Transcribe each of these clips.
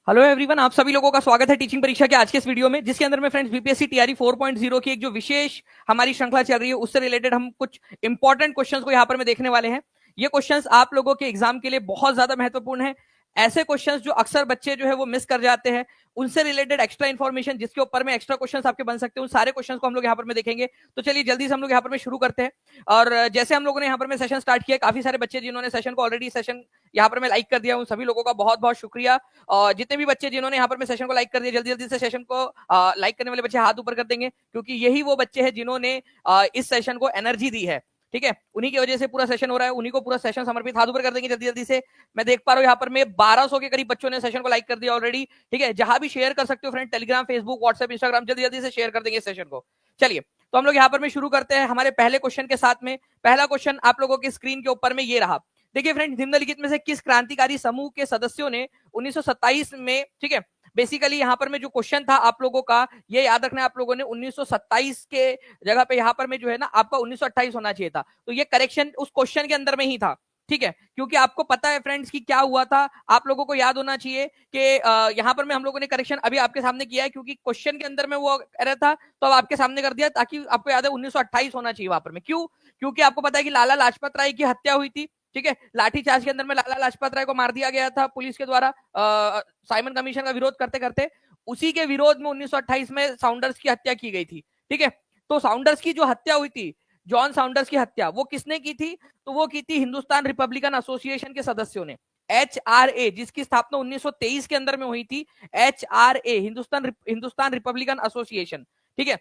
Hello everyone, आप सभी लोगों का स्वागत है टीचिंग परीक्षा के आज के इस वीडियो में, जिसके अंदर में फ्रेंड्स बीपीएससी टीआरई 4.0 की एक जो विशेष हमारी श्रृंखला चल रही है उससे रिलेटेड हम कुछ इंपॉर्टेंट क्वेश्चंस को यहाँ पर में देखने वाले हैं। ये क्वेश्चंस आप लोगों के एग्जाम के लिए बहुत ज्यादा महत्वपूर्ण है। ऐसे क्वेश्चंस जो अक्सर बच्चे जो है वो मिस कर जाते हैं, उनसे रिलेटेड एक्स्ट्रा इन्फॉर्मेशन जिसके ऊपर में एक्स्ट्रा क्वेश्चंस आपके बन सकते हैं, उन सारे क्वेश्चंस को हम लोग यहाँ पर में देखेंगे। तो चलिए जल्दी से हम लोग यहाँ पर में शुरू करते हैं। और जैसे हम लोगों ने यहाँ पर में सेशन स्टार्ट किया, काफी सारे बच्चे जिन्होंने सेशन को ऑलरेडी सेशन यहाँ पर में लाइक कर दिया, उन सभी लोगों का बहुत बहुत शुक्रिया। और जितने भी बच्चे जिन्होंने यहाँ पर मैं सेशन को लाइक कर दिया, जल्दी जल्दी से सेशन को लाइक करने वाले बच्चे हाथ ऊपर कर देंगे, क्योंकि यही वो बच्चे हैं जिन्होंने इस सेशन को एनर्जी दी है। ठीक है, उन्हीं की वजह से पूरा सेशन हो रहा है, उन्हीं को पूरा सेशन समर्पित। हाथ ऊपर कर देंगे जल्दी जल्दी से। मैं देख पा रहा हूँ यहाँ पर मैं 1200 के करीब बच्चों ने सेशन को लाइक कर दिया ऑलरेडी। ठीक है, जहां भी शेयर कर सकते हो friend, Telegram, Facebook, WhatsApp, Instagram, जल्दी जल्दी से शेयर कर देंगे सेशन को। चलिए, तो हम लोग यहाँ पर में शुरू करते हैं हमारे पहले क्वेश्चन के साथ में। पहला क्वेश्चन आप लोगों की स्क्रीन के ऊपर में ये रहा। देखिए फ्रेंड, निम्नलिखित में से किस क्रांतिकारी समूह के सदस्यों ने 1927 में, ठीक है, बेसिकली यहाँ पर में जो क्वेश्चन था आप लोगों का, ये याद रखना है आप लोगों ने 1927 के जगह पे यहाँ पर में जो है ना आपका 1928 होना चाहिए था। तो ये करेक्शन उस क्वेश्चन के अंदर में ही था। ठीक है, क्योंकि आपको पता है फ्रेंड्स कि क्या हुआ था, आप लोगों को याद होना चाहिए कि यहाँ पर में हम लोगों ने करेक्शन अभी आपके सामने किया है, क्योंकि क्वेश्चन के अंदर में वो कह रहा था तो अब आपके सामने कर दिया, ताकि आपको याद है 1928 होना चाहिए वहां पर में। क्यों? क्योंकि आपको पता है कि लाला लाजपत राय की हत्या हुई थी। ठीक है, लाठीचार्ज के अंदर में लाला लाजपत राय को मार दिया गया था पुलिस के द्वारा, साइमन कमीशन का विरोध करते करते। उसी के विरोध में 1928 में साउंडर्स की हत्या की गई थी। ठीक है, तो साउंडर्स की जो हत्या हुई थी, जॉन साउंडर्स की हत्या, वो किसने की थी? तो वो की थी हिंदुस्तान रिपब्लिकन एसोसिएशन के सदस्यों ने। HRA, जिसकी स्थापना 1923 के अंदर में हुई थी। HRA, Hindustan Republican association. ठीक है,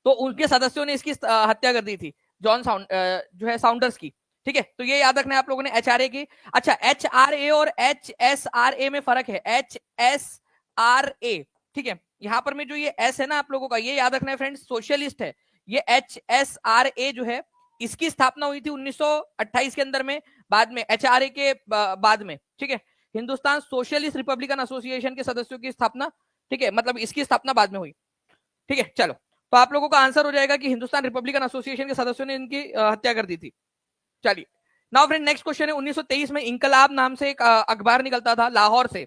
तो उनके सदस्यों ने इसकी हत्या कर दी थी, जॉन जो है साउंडर्स की। ठीक है, तो ये याद रखना है आप लोगों ने HRA की। अच्छा, HRA और HSRA में फर्क है। HSRA, ठीक है, यहां पर में जो ये एस है ना आप लोगों का, ये याद रखना है फ्रेंड्स, सोशलिस्ट है। ये HSRA जो है, इसकी स्थापना हुई थी 1928 के अंदर में, बाद में HRA के बाद में। ठीक है, हिंदुस्तान सोशलिस्ट रिपब्लिकन एसोसिएशन के सदस्यों की स्थापना, ठीक है, मतलब इसकी स्थापना बाद में हुई। ठीक है, चलो, तो आप लोगों का आंसर हो जाएगा कि हिंदुस्तान रिपब्लिकन एसोसिएशन के सदस्यों ने इनकी हत्या कर दी थी। चलिए, नाउ फ्रेंड, नेक्स्ट क्वेश्चन है। 1923 में इंकलाब नाम से एक अखबार निकलता था लाहौर से।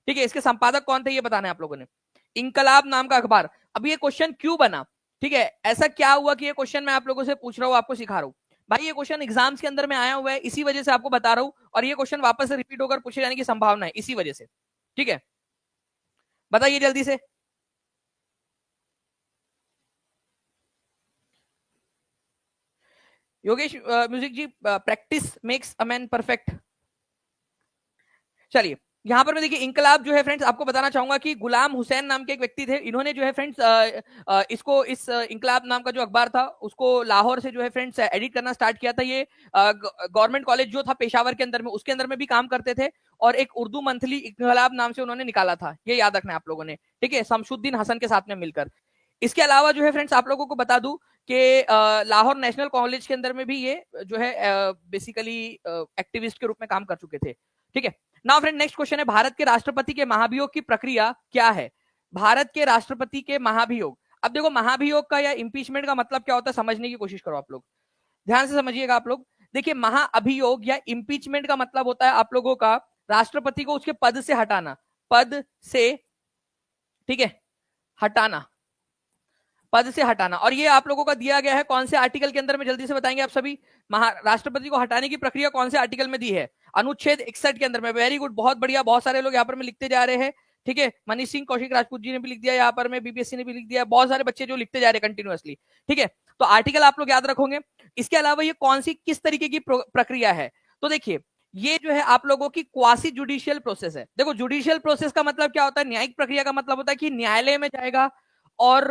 ठीक है, इसके संपादक कौन थे ये बताना है आप लोगों ने। इंकलाब नाम का अखबार। अब ये क्वेश्चन क्यों बना? ठीक है, ऐसा क्या हुआ कि ये क्वेश्चन मैं आप लोगों से पूछ रहा हूँ, आपको सिखा रहा हूँ। भाई ये क्वेश्चन एग्जाम्स के अंदर में आया हुआ है, इसी वजह से आपको बता रहा हूँ, और ये क्वेश्चन वापस से रिपीट होकर पूछे जाने की संभावना है इसी वजह से। ठीक है, बताइए जल्दी से। Yogesh music ji, practice makes a man perfect. चलिए, यहां पर मैं देखिए इंकलाब जो है फ्रेंड्स, आपको बताना चाहूंगा कि गुलाम हुसैन नाम के एक व्यक्ति थे। इन्होंने जो है फ्रेंड्स इसको, इस इंकलाब नाम का जो अखबार था उसको लाहौर से जो है फ्रेंड्स एडिट करना स्टार्ट किया था। ये गवर्नमेंट कॉलेज जो था पेशावर के अंदर में, उसके अंदर में भी काम करते थे, और एक उर्दू मंथली इंकलाब नाम से उन्होंने निकाला था, ये याद रखना है आप लोगों ने। ठीक है, शमशुद्दीन हसन के साथ में मिलकर। इसके अलावा जो है फ्रेंड्स आप लोगों को बता दूं कि लाहौर नेशनल कॉलेज के अंदर में भी ये जो है बेसिकली एक्टिविस्ट के रूप में काम कर चुके थे। ठीक है, नाउ फ्रेंड, नेक्स्ट क्वेश्चन है, भारत के राष्ट्रपति के महाभियोग की प्रक्रिया क्या है? भारत के राष्ट्रपति के महाभियोग। अब देखो, महाभियोग का या इंपीचमेंट का मतलब क्या होता है, समझने की कोशिश करो आप लोग, ध्यान से समझिएगा आप लोग। देखिए, महाअभियोग या इंपीचमेंट का मतलब होता है आप लोगों का राष्ट्रपति को उसके पद से हटाना। पद से, ठीक है, हटाना, पद से हटाना। और ये आप लोगों का दिया गया है कौन से आर्टिकल के अंदर में, जल्दी से बताएंगे आप सभी। राष्ट्रपति को हटाने की प्रक्रिया कौन से आर्टिकल में दी है? अनुच्छेद 61 के अंदर में। वेरी गुड, बहुत बढ़िया, बहुत सारे लोग यहाँ पर में लिखते जा रहे हैं। ठीक है, मनीष सिंह कौशिक राजपूत जी ने भी लिख दिया, यहाँ पर में बीपीएससी ने भी लिख दिया, बहुत सारे बच्चे जो लिखते जा रहे हैं कंटिन्यूअसली। ठीक है, तो आर्टिकल आप लोग याद रखोगे। इसके अलावा ये कौन सी, किस तरीके की प्रक्रिया है? तो देखिए, ये जो है आप लोगों की क्वासी जुडिशियल प्रोसेस है। देखो, जुडिशियल प्रोसेस का मतलब क्या होता है? न्यायिक प्रक्रिया का मतलब होता है कि न्यायालय में जाएगा और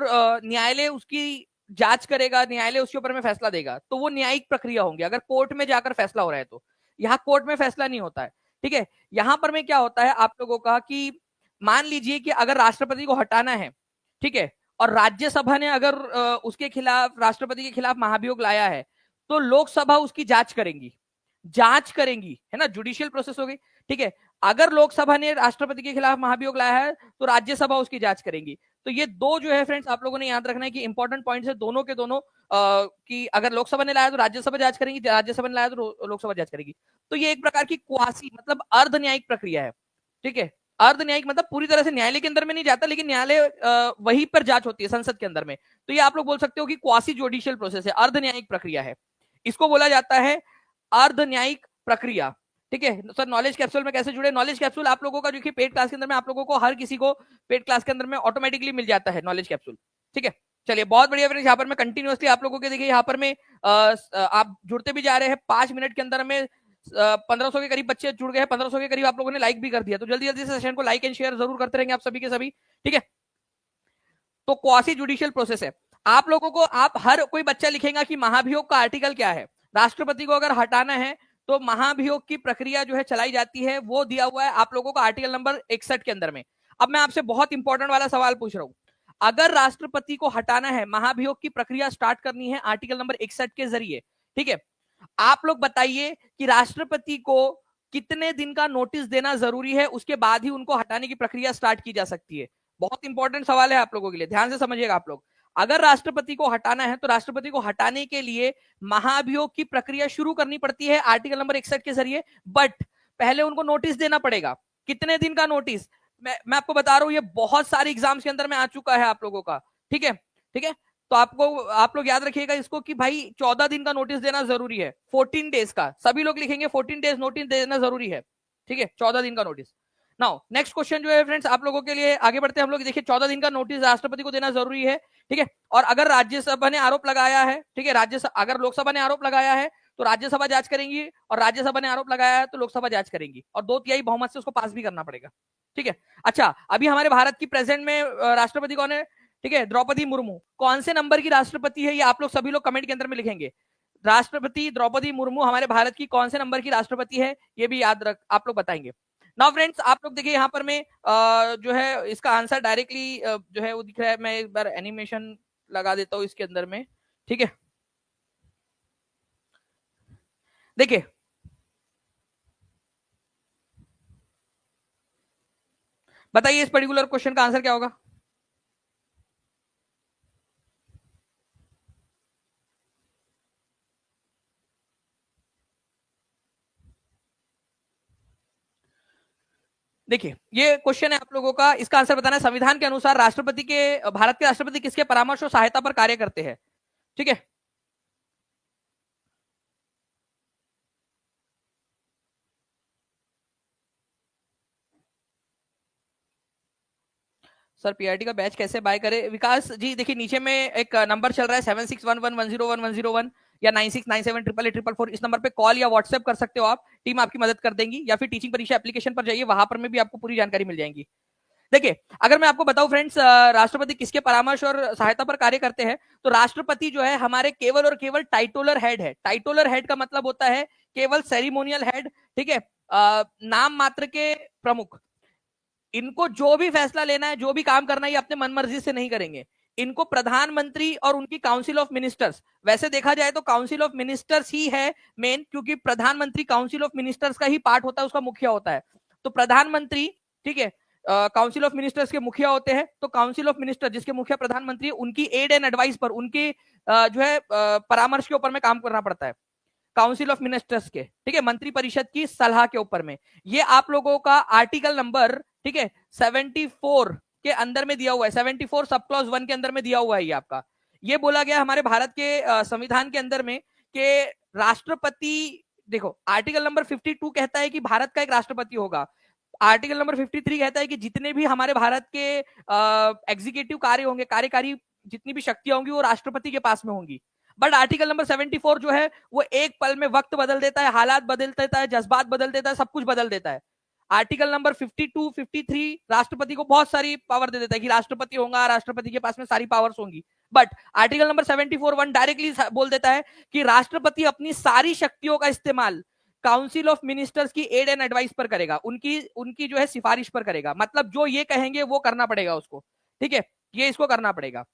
न्यायालय उसकी जांच करेगा, न्यायालय उसके ऊपर में फैसला देगा, तो वो न्यायिक प्रक्रिया होंगी। अगर कोर्ट में जाकर फैसला हो रहा है तो, यहाँ कोर्ट में फैसला नहीं होता है। ठीक है, यहाँ पर में क्या होता है आप लोगों का कि मान लीजिए कि अगर राष्ट्रपति को हटाना है, ठीक है, और राज्यसभा ने अगर उसके खिलाफ, राष्ट्रपति के खिलाफ महाभियोग लाया है, तो लोकसभा उसकी जांच करेंगी, जांच करेंगी, है ना, जुडिशियल प्रोसेस हो गई। ठीक है, अगर लोकसभा ने राष्ट्रपति के खिलाफ महाभियोग लाया है तो राज्यसभा उसकी जांच करेंगी। तो ये दो जो है फ्रेंड्स आप लोगों ने याद रखना है कि इंपॉर्टेंट पॉइंट्स है दोनों के दोनों, कि अगर लोकसभा ने लाया तो राज्यसभा जांच करेंगी, राज्यसभा ने लाया तो लोकसभा जांच करेगी। तो ये एक प्रकार की क्वासी, मतलब अर्ध न्यायिक प्रक्रिया है। ठीक है, अर्ध न्यायिक मतलब पूरी तरह से न्यायालय के अंदर में नहीं जाता, लेकिन न्यायालय वहीं पर जांच होती है संसद के अंदर में। तो ये आप लोग बोल सकते हो कि क्वासी जुडिशियल प्रोसेस है, अर्ध न्यायिक प्रक्रिया है, इसको बोला जाता है अर्ध न्यायिक प्रक्रिया। ठीक है सर, नॉलेज कैप्सूल में कैसे जुड़े? नॉलेज कैप्सूल आप लोगों का जो कि पेड क्लास के अंदर में आप लोगों को, हर किसी को पेड क्लास के अंदर में ऑटोमेटिकली मिल जाता है नॉलेज कैप्सूल। ठीक है, चलिए बहुत बढ़िया फ्रेंड्स, यहाँ पर मैं कंटिन्यूअसली आप लोगों के देखिए यहाँ पर मैं आप जुड़ते भी जा रहे हैं। 5 मिनट के अंदर में 1500 के करीब बच्चे जुड़ गए हैं, 1500 के करीब आप लोगों ने लाइक भी कर दिया। तो जल्दी जल्दी से सेशन को लाइक एंड शेयर जरूर करते रहेंगे आप सभी के सभी। ठीक है, तो क्वासी जुडिशियल प्रोसेस है। आप लोगों को, आप हर कोई बच्चा लिखेगा कि महाभियोग का आर्टिकल क्या है। राष्ट्रपति को अगर हटाना है तो महाभियोग की प्रक्रिया जो है चलाई जाती है, वो दिया हुआ है आप लोगों को आर्टिकल नंबर 61 के अंदर में। अब मैं आपसे बहुत इंपॉर्टेंट वाला सवाल पूछ रहा हूं, अगर राष्ट्रपति को हटाना है, महाभियोग की प्रक्रिया स्टार्ट करनी है आर्टिकल नंबर 61 के जरिए, ठीक है, आप लोग बताइए कि राष्ट्रपति को कितने दिन का नोटिस देना जरूरी है, उसके बाद ही उनको हटाने की प्रक्रिया स्टार्ट की जा सकती है। बहुत इंपॉर्टेंट सवाल है आप लोगों के लिए, ध्यान से समझिएगा आप लोग। अगर राष्ट्रपति को हटाना है तो राष्ट्रपति को हटाने के लिए महाभियोग की प्रक्रिया शुरू करनी पड़ती है आर्टिकल नंबर 61 के जरिए, बट पहले उनको नोटिस देना पड़ेगा। कितने दिन का नोटिस? मैं आपको बता रहा हूं, ये बहुत सारे एग्जाम्स के अंदर में आ चुका है आप लोगों का। ठीक है, ठीक है, तो आप लोग याद रखिएगा इसको कि भाई 14 दिन का नोटिस देना जरूरी है, 14 डेज का, सभी लोग लिखेंगे 14 डेज नोटिस देना जरूरी है। ठीक है, 14 दिन का नोटिस। नाउ नेक्स्ट क्वेश्चन जो है फ्रेंड्स आप लोगों के लिए आगे बढ़ते हैं हम लोग। देखिए 14 दिन का नोटिस राष्ट्रपति को देना जरूरी है। ठीक है, और अगर राज्यसभा ने आरोप लगाया है, ठीक है, अगर लोकसभा ने आरोप लगाया है तो राज्यसभा जांच करेंगी, और राज्यसभा ने आरोप लगाया है तो लोकसभा जांच करेंगी, और 2/3 बहुमत से उसको पास भी करना पड़ेगा। ठीक है, अच्छा अभी हमारे भारत की प्रेजेंट में राष्ट्रपति कौन है? ठीक है, द्रौपदी मुर्मू। कौन से नंबर की राष्ट्रपति है ये आप लोग सभी लोग कमेंट के अंदर में लिखेंगे। राष्ट्रपति द्रौपदी मुर्मू हमारे भारत की कौन से नंबर की राष्ट्रपति है, ये भी याद रख आप लोग बताएंगे। नाउ फ्रेंड्स आप लोग देखिए यहाँ पर मैं जो है इसका आंसर डायरेक्टली जो है वो दिख रहा है, मैं एक बार एनिमेशन लगा देता हूं इसके अंदर में। ठीक है, देखिए बताइए इस पर्टिकुलर क्वेश्चन का आंसर क्या होगा? देखिए ये क्वेश्चन है आप लोगों का, इसका आंसर बताना है। संविधान के अनुसार भारत के राष्ट्रपति किसके परामर्श और सहायता पर कार्य करते हैं? ठीक है, सर पीआरटी का बैच कैसे बाय करें? विकास जी देखिए नीचे में एक नंबर चल रहा है 7611101101 या 9697884444, इस नंबर पे कॉल या व्हाट्सएप कर सकते हो आप, टीम आपकी मदद कर देंगी, या फिर टीचिंग परीक्षा एप्लीकेशन पर जाइए, वहां पर में भी आपको पूरी जानकारी मिल जाएगी। देखिए अगर मैं आपको बताऊं फ्रेंड्स राष्ट्रपति किसके परामर्श और सहायता पर कार्य करते हैं, तो राष्ट्रपति जो है हमारे केवल और केवल टाइटोलर हेड है। टाइटोलर हेड का मतलब होता है केवल सेरिमोनियल हेड। ठीक है, नाम मात्र के प्रमुख। इनको जो भी फैसला लेना है, जो भी काम करना है, ये अपने मनमर्जी से नहीं करेंगे। इनको प्रधानमंत्री और उनकी काउंसिल ऑफ मिनिस्टर्स, वैसे देखा जाए तो काउंसिल ऑफ मिनिस्टर्स ही है मेन, क्योंकि प्रधानमंत्री काउंसिल ऑफ मिनिस्टर्स का ही पार्ट होता है, उसका मुखिया होता है। तो प्रधानमंत्री, ठीक है, काउंसिल ऑफ मिनिस्टर्स के मुखिया होते हैं। तो काउंसिल ऑफ मिनिस्टर जिसके मुखिया प्रधानमंत्री है, उनकी एड एंड एडवाइस पर, उनके जो है परामर्श के ऊपर में काम करना पड़ता है काउंसिल ऑफ मिनिस्टर्स के। ठीक है, मंत्री परिषद की सलाह के ऊपर में। ये आप लोगों का आर्टिकल नंबर, ठीक है, 74 के अंदर में दिया हुआ है, 74 सब क्लॉज 1 के अंदर में दिया हुआ है। ये आपका ये बोला गया हमारे भारत के संविधान के अंदर में कि राष्ट्रपति, देखो आर्टिकल नंबर 52 कहता है कि भारत का एक राष्ट्रपति होगा। आर्टिकल नंबर 53 कहता है कि जितने भी हमारे भारत के एग्जीक्यूटिव कार्य होंगे, कार्यकारी जितनी भी शक्तियां होंगी वो राष्ट्रपति के पास में होंगी। बट आर्टिकल नंबर 74 जो है वो एक पल में वक्त बदल देता है, हालात बदल देता है, जज्बात बदल देता है, सब कुछ बदल देता है। आर्टिकल नंबर 52, 53 राष्ट्रपति को बहुत सारी पावर दे देता है कि राष्ट्रपति होगा, राष्ट्रपति के पास में सारी पावर्स होंगी। बट आर्टिकल नंबर 74(1) डायरेक्टली बोल देता है कि राष्ट्रपति अपनी सारी शक्तियों का इस्तेमाल काउंसिल ऑफ मिनिस्टर्स की एड एंड एडवाइस पर करेगा, उनकी जो है सिफारिश पर करेगा। मतलब जो ये कहेंगे वो करना पड़ेगा उसको। ठीक है, ये इसको करना पड़ेगा।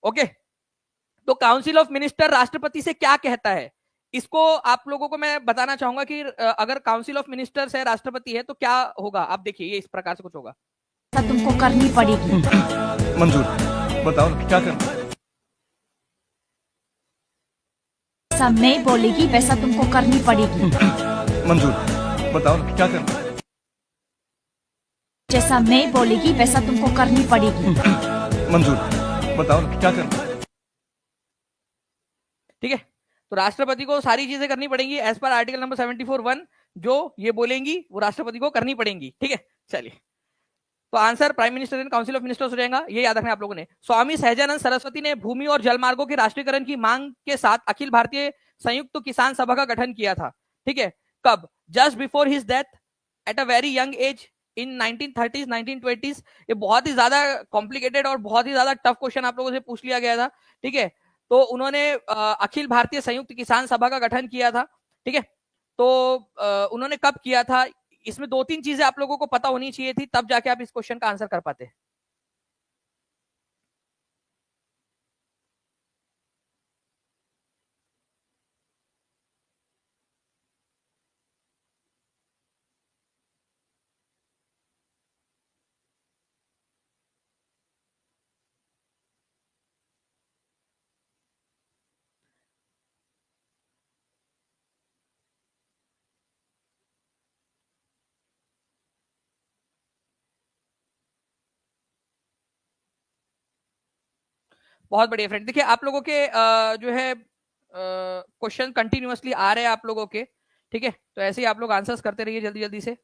ओके, तो काउंसिल ऑफ मिनिस्टर राष्ट्रपति से क्या कहता है, इसको आप लोगों को मैं बताना चाहूंगा कि अगर काउंसिल ऑफ मिनिस्टर्स है, राष्ट्रपति है, तो क्या होगा आप देखिए, ये इस प्रकार से कुछ होगा। तुमको करनी पड़ेगी। मंजूर, बताओ क्या करना? ऐसा मैं बोलेगी वैसा तुमको करनी पड़ेगी। मंजूर, बताओ क्या करना? जैसा मैं बोलेगी वैसा तुमको करनी पड़ेगी। मंजूर, बताओ ना क्या करना है? ठीक है, तो राष्ट्रपति को सारी चीजें करनी पड़ेंगी एज पर आर्टिकल नंबर 74(1), जो ये बोलेंगी वो राष्ट्रपति को करनी पड़ेंगी। ठीक है, चलिए, तो answer prime minister and council of ministers हो जाएगा, ये याद रखना आप लोगों ने। स्वामी सहजानंद सरस्वती ने भूमि और जलमार्गों के राष्ट्रीयकरण की मांग के साथ अखिल भारतीय संयुक्त किसान सभा का गठन किया था। ठीक है, कब? Just before his death at a very young age in 1930s 1920s। ये बहुत ही ज्यादा कॉम्प्लिकेटेड और बहुत ही ज्यादा टफ क्वेश्चन आप लोगों से पूछ लिया गया था। ठीक है, तो उन्होंने अखिल भारतीय संयुक्त किसान सभा का गठन किया था। ठीक है, तो उन्होंने कब किया था? इसमें 2-3 चीजें आप लोगों को पता होनी चाहिए थी, तब जाके आप इस क्वेश्चन का आंसर कर पाते। बहुत बढ़िया फ्रेंड, देखिए आप लोगों के जो है क्वेश्चन कंटिन्यूअसली आ रहे हैं आप लोगों के। ठीक है, तो ऐसे ही आप लोग आंसर्स करते रहिए जल्दी जल्दी से।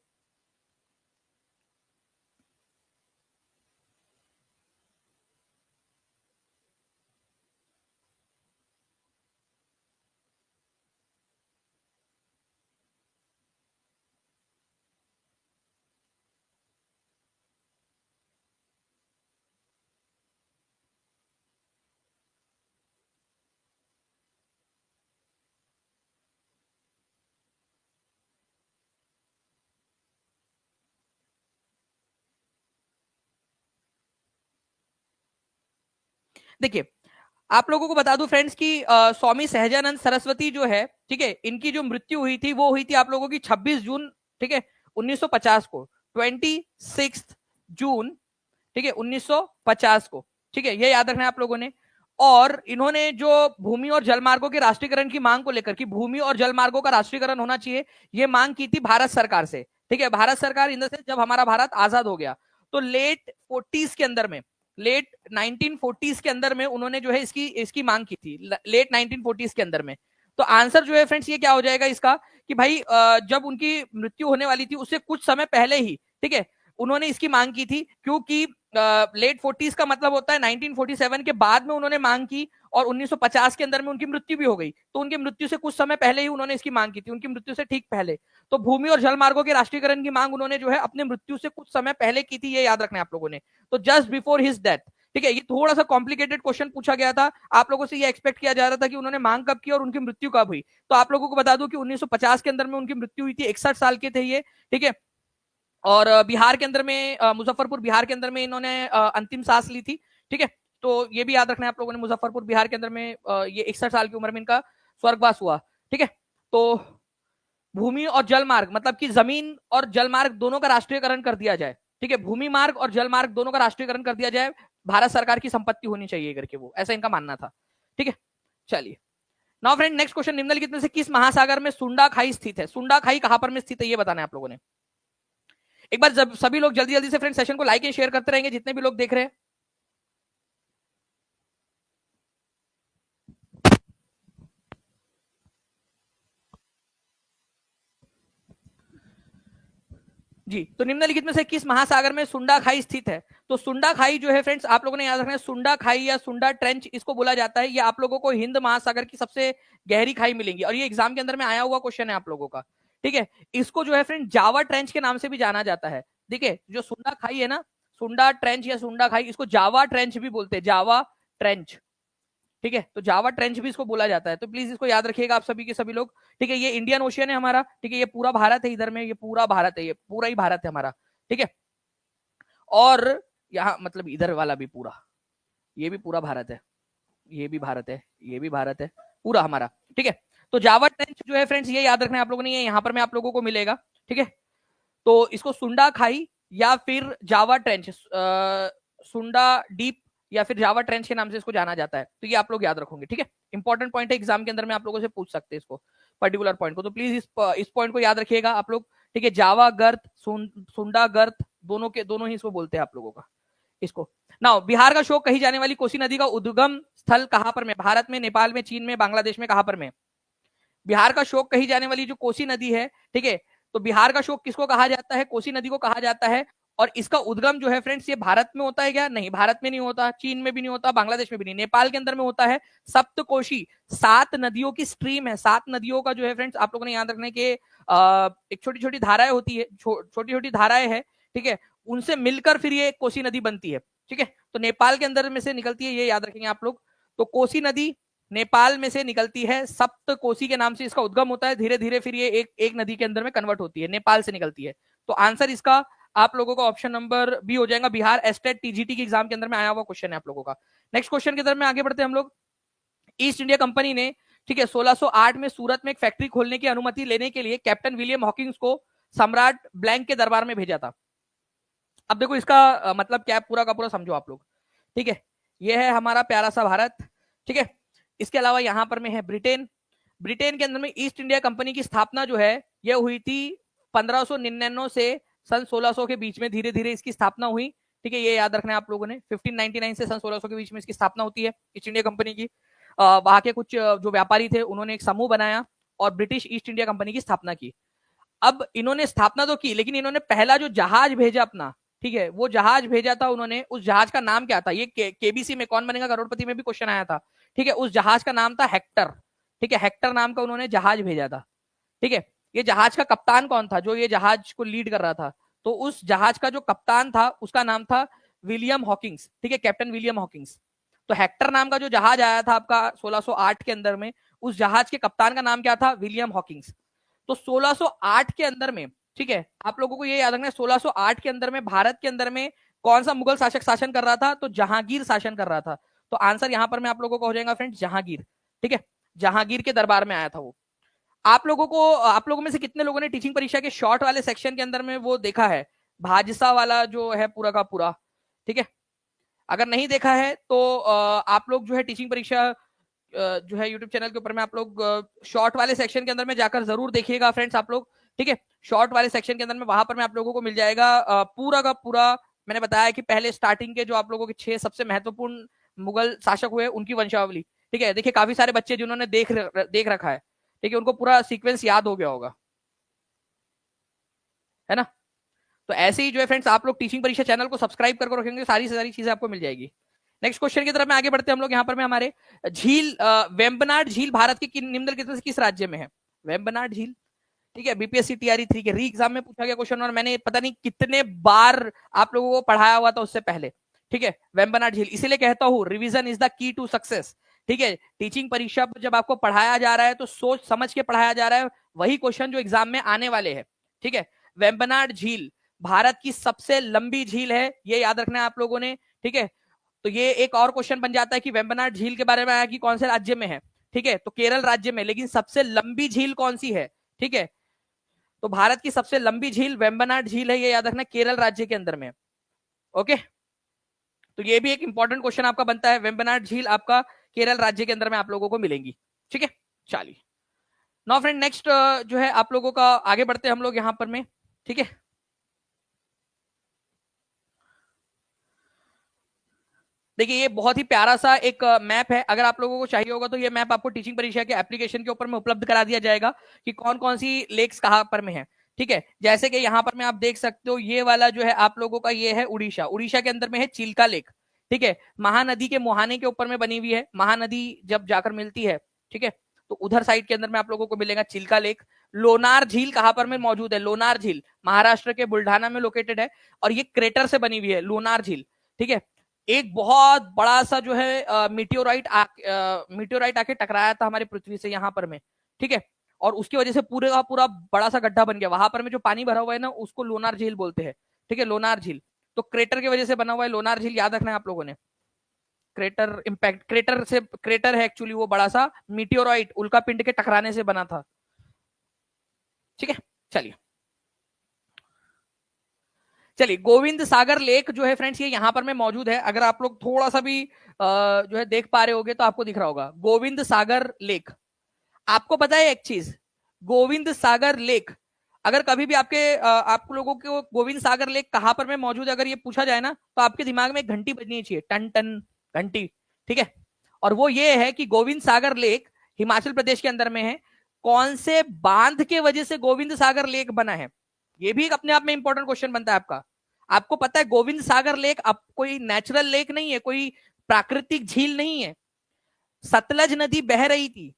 देखिए, आप लोगों को बता दूं फ्रेंड्स कि स्वामी सहजानंद सरस्वती जो है, ठीक है, इनकी जो मृत्यु हुई थी वो हुई थी आप लोगों की 26 जून, ठीक है, 1950 को, 26 जून, ठीक है, 1950 को। ठीक है, ये याद रखना है आप लोगों ने। और इन्होंने जो भूमि और जलमार्गों के राष्ट्रीयकरण की मांग को लेकर, कि भूमि और जलमार्गों का राष्ट्रीयकरण होना चाहिए, ये मांग की थी भारत सरकार से। ठीक है, भारत सरकार इन द सेंस जब हमारा भारत आजाद हो गया, तो लेट 40s के अंदर में, लेट 1940s के अंदर में उन्होंने जो है इसकी मांग की थी, लेट 1940s के अंदर में। तो आंसर जो है फ्रेंड्स ये क्या हो जाएगा इसका, कि भाई जब उनकी मृत्यु होने वाली थी उससे कुछ समय पहले ही, ठीक है, उन्होंने इसकी मांग की थी, क्योंकि लेट 40s का मतलब होता है 1947 के बाद में उन्होंने मांग की, और 1950 के अंदर में उनकी मृत्यु भी हो गई, तो उनकी मृत्यु से कुछ समय पहले ही उन्होंने इसकी मांग की थी, उनकी मृत्यु से ठीक पहले। तो भूमि और जल मार्गों के राष्ट्रीयकरण की मांग उन्होंने जो है अपने मृत्यु से कुछ समय पहले की थी, ये याद रखना है आप लोगों ने। तो जस्ट बिफोर हिज डेथ। ठीक है, ये थोड़ा सा कॉम्प्लिकेटेड क्वेश्चन पूछा गया था, आप लोगों से ये एक्सपेक्ट किया जा रहा था कि उन्होंने मांग कब की और उनकी मृत्यु कब हुई। तो आप लोगों को बता दूं कि 1950 के अंदर में उनकी मृत्यु हुई थी, 61 साल के थे ये। ठीक है, और बिहार के अंदर में, मुजफ्फरपुर बिहार के अंदर में इन्होंने अंतिम सांस ली थी। ठीक है, तो ये भी याद रखना है आप लोगों ने, मुजफ्फरपुर बिहार के अंदर में ये 61 साल की उम्र में इनका स्वर्गवास हुआ। ठीक है, तो भूमि और जल मार्ग मतलब कि जमीन और जल मार्ग दोनों का राष्ट्रीयकरण कर दिया जाए। ठीक है, भूमि मार्ग और जल मार्ग दोनों का राष्ट्रीयकरण कर दिया जाए, भारत सरकार की संपत्ति होनी चाहिए करके, वो ऐसा इनका मानना था। ठीक है, चलिए, नाउ फ्रेंड नेक्स्ट क्वेश्चन, निम्नलिखित में से किस महासागर में सुंडा खाई स्थित है? सुंडा खाई कहां पर में स्थित है ये बताना है आप लोगों ने। एक बार जब सभी लोग जल्दी जल्दी से फ्रेंड सेशन को लाइक एंड शेयर करते रहेंगे, जितने भी लोग देख रहे हैं। जी, तो निम्नलिखित में से किस महासागर में सुंडा खाई स्थित है? तो सुंडा खाई जो है फ्रेंड्स आप लोगों ने याद रखना है, सुंडा खाई या सुंडा ट्रेंच इसको बोला जाता है। ये आप लोगों को हिंद महासागर की सबसे गहरी खाई मिलेंगी, और ये एग्जाम के अंदर में आया हुआ क्वेश्चन है आप लोगों का। ठीक है, इसको जो है फ्रेंड जावा ट्रेंच के नाम से भी जाना जाता है। देखिए, जो सुंडा खाई है ना, सुंडा ट्रेंच या सुंडा खाई, इसको जावा ट्रेंच भी बोलते हैं, जावा ट्रेंच। ठीक है, तो जावा ट्रेंच भी इसको बोला जाता है, तो प्लीज इसको याद रखिएगा आप सभी के सभी लोग। ठीक है, ये इंडियन ओशियन है हमारा। ठीक है, ये पूरा भारत है, इधर में ये पूरा भारत है, ये पूरा ही भारत है हमारा। ठीक है, और यहाँ मतलब इधर वाला भी पूरा, ये भी पूरा भारत है, ये भी भारत है, ये भी भारत है, पूरा हमारा। ठीक है, तो जावा ट्रेंच जो है फ्रेंड्स ये याद रखना है आप लोगों ने, ये यहाँ पर में आप लोगों को मिलेगा। ठीक है, तो इसको सुंडा खाई या फिर जावा ट्रेंच, सुंडा डीप या फिर जावा ट्रेंच के नाम से इसको जाना जाता है, तो ये आप लोग याद रखोगे। ठीक है, इंपॉर्टेंट पॉइंट है, एग्जाम के अंदर में आप लोगों से पूछ सकते हैं इसको, पर्टिकुलर पॉइंट को, तो प्लीज इस पॉइंट को याद रखिएगा आप लोग। ठीक है, जावा गर्त, सुंडा गर्त, दोनों ही इसको बोलते हैं आप लोगों का इसको। नाउ बिहार का शोक कही जाने वाली कोसी नदी का उद्गम स्थल कहां पर में? भारत में, नेपाल में, चीन में, बांग्लादेश में, कहां पर में? बिहार का शोक कही जाने वाली जो कोसी नदी है, ठीक है, तो बिहार का शोक किसको कहा जाता है? कोसी नदी को कहा जाता है। और इसका उद्गम जो है फ्रेंड्स, ये भारत में होता है क्या? नहीं, भारत में नहीं होता, चीन में भी नहीं होता, बांग्लादेश में भी नहीं, नेपाल के अंदर में होता है। सप्तकोशी 7 नदियों की स्ट्रीम है, 7 नदियों का जो है फ्रेंड्स आप लोगों ने याद रखने के एक छोटी छोटी धाराएं होती है, छोटी छोटी धाराएं है, ठीक है, उनसे मिलकर फिर ये कोसी नदी बनती है, ठीक है। तो नेपाल के अंदर में से निकलती है, ये याद रखेंगे आप लोग। तो कोसी नदी नेपाल में से निकलती है, सप्त कोसी के नाम से इसका उद्गम होता है, धीरे धीरे फिर ये एक नदी के अंदर में कन्वर्ट होती है, नेपाल से निकलती है। तो आंसर इसका आप लोगों का ऑप्शन नंबर बी हो जाएगा। बिहार एस्टेट टीजीटी के एग्जाम के अंदर में आया हुआ क्वेश्चन है आप लोगों का। नेक्स्ट क्वेश्चन की तरफ में आगे बढ़ते हैं हम लोग। ईस्ट इंडिया कंपनी ने, ठीक है, 1608 में सूरत में एक फैक्ट्री खोलने की अनुमति लेने के लिए कैप्टन विलियम हॉकिंस को सम्राट ब्लैंक के दरबार में भेजा था। अब देखो इसका मतलब क्या है, पूरा का पूरा समझो आप लोग, ठीक है। यह है हमारा प्यारा सा भारत, ठीक है। इसके अलावा यहां पर में है ब्रिटेन। ब्रिटेन के अंदर में ईस्ट इंडिया कंपनी की स्थापना जो है यह हुई थी 1599 से सन 1600 के बीच में, धीरे धीरे इसकी स्थापना हुई, ठीक है, ये याद रखना है आप लोगों ने। 1599 से सन 1600 के बीच में इसकी स्थापना होती है ईस्ट इंडिया कंपनी की। वहां के कुछ जो व्यापारी थे उन्होंने एक समूह बनाया और ब्रिटिश ईस्ट इंडिया कंपनी की स्थापना की। अब इन्होंने स्थापना तो की, लेकिन इन्होंने पहला जो जहाज भेजा अपना, ठीक है, वो जहाज भेजा था उन्होंने, उस जहाज का नाम क्या था? ये केबीसी में कौन बनेगा करोड़पति में भी क्वेश्चन आया था, ठीक है। उस जहाज का नाम था हेक्टर, ठीक है, हेक्टर नाम का उन्होंने जहाज भेजा था, ठीक है। ये जहाज का कप्तान कौन था जो ये जहाज को लीड कर रहा था? तो उस जहाज का जो कप्तान था उसका नाम था विलियम हॉकिंग्स, ठीक है, कैप्टन विलियम हॉकिंग्स। तो हेक्टर नाम का जो जहाज आया था आपका 1608 के अंदर में, उस जहाज के कप्तान का नाम क्या था? William Hawkings. तो 1608 के अंदर में, ठीक है, आप लोगों को ये याद रखना है, 1608 के अंदर में भारत के अंदर में कौन सा मुगल शासक शासन कर रहा था? तो जहांगीर शासन कर रहा था। तो आंसर यहां पर में आप लोगों को हो जाएगा फ्रेंड्स जहांगीर, ठीक है, जहांगीर के दरबार में आया था वो। आप लोगों में से कितने लोगों ने टीचिंग परीक्षा के शॉर्ट वाले सेक्शन के अंदर में वो देखा है, भाजसा वाला जो है पूरा का पूरा, ठीक है। अगर नहीं देखा है तो आप लोग जो है टीचिंग परीक्षा जो है यूट्यूब चैनल के ऊपर में आप लोग शॉर्ट वाले सेक्शन के अंदर में जाकर जरूर देखिएगा फ्रेंड्स आप लोग, ठीक है। शॉर्ट वाले सेक्शन के अंदर में वहां पर में आप लोगों को मिल जाएगा पूरा का पूरा। मैंने बताया कि पहले स्टार्टिंग के जो आप लोगों के 6 सबसे महत्वपूर्ण मुगल शासक हुए उनकी वंशावली, ठीक है। देखिए काफी सारे बच्चे जिन्होंने देख रखा है, ठीक है, उनको पूरा सीक्वेंस याद हो गया होगा, है ना। तो ऐसे ही जो है फ्रेंड्स आप लोग टीचिंग परीक्षा चैनल को सब्सक्राइब करके रखेंगे, सारी से सारी चीजें आपको मिल जाएगी। नेक्स्ट क्वेश्चन की तरफ में आगे बढ़ते हैं हम लोग। यहाँ पर में हमारे झील वेम्बनाड झील भारत के निम्नलिखित में से किस राज्य में है? वेम्बनाड झील, ठीक है, बीपीएससी टीआरई 3 के री एग्जाम में पूछा गया क्वेश्चन और मैंने पता नहीं कितने बार आप लोगों को पढ़ाया हुआ था उससे पहले, ठीक है। वेम्बनाड झील, इसीलिए कहता हूं revision is the key to success, ठीक है। टीचिंग परीक्षा पर जब आपको पढ़ाया जा रहा है तो सोच समझ के पढ़ाया जा रहा है, वही क्वेश्चन जो एग्जाम में आने वाले हैं, ठीक है। वेम्बनाड झील भारत की सबसे लंबी झील है, ये याद रखना है आप लोगों ने, ठीक है। तो ये एक और क्वेश्चन बन जाता है कि वेम्बनाड झील के बारे में आया कि कौन से राज्य में है, ठीक है, तो केरल राज्य में, लेकिन सबसे लंबी झील कौन सी है, ठीक है। तो भारत की सबसे लंबी झील वेम्बनाड झील है, ये याद रखना, केरल राज्य के अंदर में, ओके। तो ये भी एक इंपॉर्टेंट क्वेश्चन आपका बनता है, वेम्बनाड झील आपका केरल राज्य के अंदर में आप लोगों को मिलेंगी, ठीक है। चलिए नाउ फ्रेंड नेक्स्ट जो है आप लोगों का आगे बढ़ते हैं हम लोग यहां पर में, ठीक है। देखिए ये बहुत ही प्यारा सा एक मैप है, अगर आप लोगों को चाहिए होगा तो ये मैप आपको टीचिंग परीक्षा के एप्लीकेशन के ऊपर में उपलब्ध करा दिया जाएगा कि कौन कौन सी लेक्स कहां पर में है, ठीक है। जैसे कि यहाँ पर में आप देख सकते हो ये वाला जो है आप लोगों का ये है उड़ीसा, उड़ीसा के अंदर में है चिल्का लेक, ठीक है, महानदी के मुहाने के ऊपर में बनी हुई है, महानदी जब जाकर मिलती है, ठीक है, तो उधर साइड के अंदर में आप लोगों को मिलेगा चिल्का लेक। लोनार झील कहां पर में मौजूद है? लोनार झील महाराष्ट्र के बुल्ढाना में लोकेटेड है और ये क्रेटर से बनी हुई है लोनार झील, ठीक है। एक बहुत बड़ा सा जो है मीटियोराइट आके टकराया था हमारे पृथ्वी से यहाँ पर में, ठीक है, और उसकी वजह से पूरे का पूरा बड़ा सा गड्ढा बन गया, वहां पर में जो पानी भरा हुआ है ना उसको लोनार झील बोलते हैं, ठीक है, लोनार झील। तो क्रेटर की वजह से बना हुआ है लोनार झील, याद रखना है आप लोगों ने। क्रेटर इंपैक्ट, क्रेटर है एक्चुअली वो बड़ा सा मीटियोराइट उल्का पिंड के टकराने से बना था, ठीक है। चलिए गोविंद सागर लेक जो है फ्रेंड्स ये यहां पर में मौजूद है, अगर आप लोग थोड़ा सा भी जो है देख पा रहे होगे तो आपको दिख रहा होगा गोविंद सागर लेक। आपको पता है एक चीज, गोविंद सागर लेक अगर कभी भी आप लोगों को गोविंद सागर लेक कहां पर में मौजूद है अगर ये पूछा जाए ना, तो आपके दिमाग में एक घंटी बजनी चाहिए, टन टन घंटी, ठीक है। और वो ये है कि गोविंद सागर लेक हिमाचल प्रदेश के अंदर में है। कौन से बांध के वजह से गोविंद सागर लेक बना है, ये भी एक अपने आप में इंपॉर्टेंट क्वेश्चन बनता है आपका। आपको पता है गोविंद सागर लेक अब कोई नेचुरल लेक नहीं है, कोई प्राकृतिक झील नहीं है। सतलज नदी बह रही थी,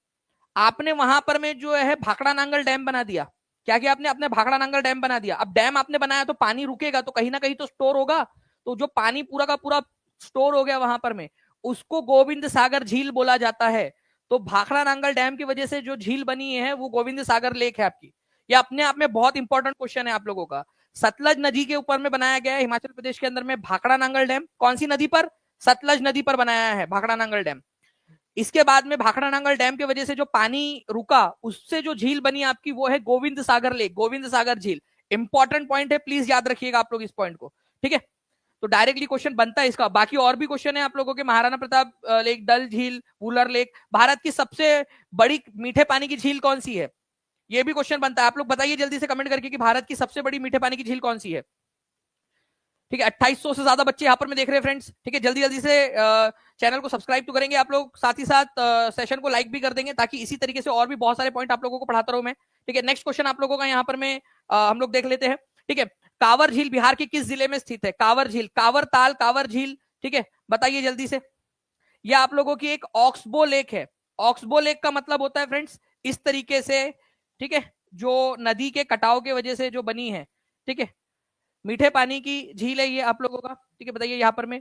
आपने वहां पर में जो है भाखड़ा नांगल डैम बना दिया। क्या किया आपने? अपने भाखड़ा नांगल डैम बना दिया। अब डैम आपने बनाया तो पानी रुकेगा, तो कहीं ना कहीं तो स्टोर होगा। तो जो पानी पूरा का पूरा स्टोर हो गया वहां पर में, उसको गोविंद सागर झील बोला जाता है। तो भाखड़ा नांगल डैम की वजह से जो झील बनी है वो गोविंद सागर लेक है आपकी। यह अपने आप में बहुत इंपॉर्टेंट क्वेश्चन है आप लोगों का। सतलज नदी के ऊपर में बनाया गया है हिमाचल प्रदेश के अंदर में भाखड़ा नांगल डैम। कौन सी नदी पर? सतलज नदी पर बनाया है भाखड़ा नांगल डैम। इसके बाद में भाखड़ा नांगल डैम की वजह से जो पानी रुका, उससे जो झील बनी आपकी वो है गोविंद सागर लेक, गोविंद सागर झील। इंपॉर्टेंट पॉइंट है, प्लीज याद रखिएगा आप लोग इस पॉइंट को, ठीक है। तो डायरेक्टली क्वेश्चन बनता है इसका। बाकी और भी क्वेश्चन है आप लोगों के, महाराणा प्रताप लेक, डल झील, वुलर लेक। भारत की सबसे बड़ी मीठे पानी की झील कौन सी है, ये भी क्वेश्चन बनता है। आप लोग बताइए जल्दी से कमेंट करके कि भारत की सबसे बड़ी मीठे पानी की झील कौन सी है, ठीक है। 2800 से ज्यादा बच्चे यहाँ पर मैं देख रहे हैं फ्रेंड्स, ठीक है। जल्दी जल्दी से चैनल को सब्सक्राइब तो करेंगे आप लोग, साथ ही साथ सेशन को लाइक भी कर देंगे, ताकि इसी तरीके से और भी बहुत सारे पॉइंट आप लोगों को पढ़ाता रहूं मैं, ठीक है। नेक्स्ट क्वेश्चन आप लोगों का यहाँ पर मैं हम लोग देख लेते हैं, ठीक है। कांवर झील बिहार के किस जिले में स्थित है? कांवर झील, कांवर ताल, कांवर झील, ठीक है। बताइए जल्दी से। यह आप लोगों की एक ऑक्सबो लेक है। ऑक्सबो लेक का मतलब होता है फ्रेंड्स इस तरीके से, ठीक है, जो नदी के कटाव की वजह से जो बनी है, ठीक है। मीठे पानी की झील है ये आप लोगों का, ठीक है। बताइए यहां पर में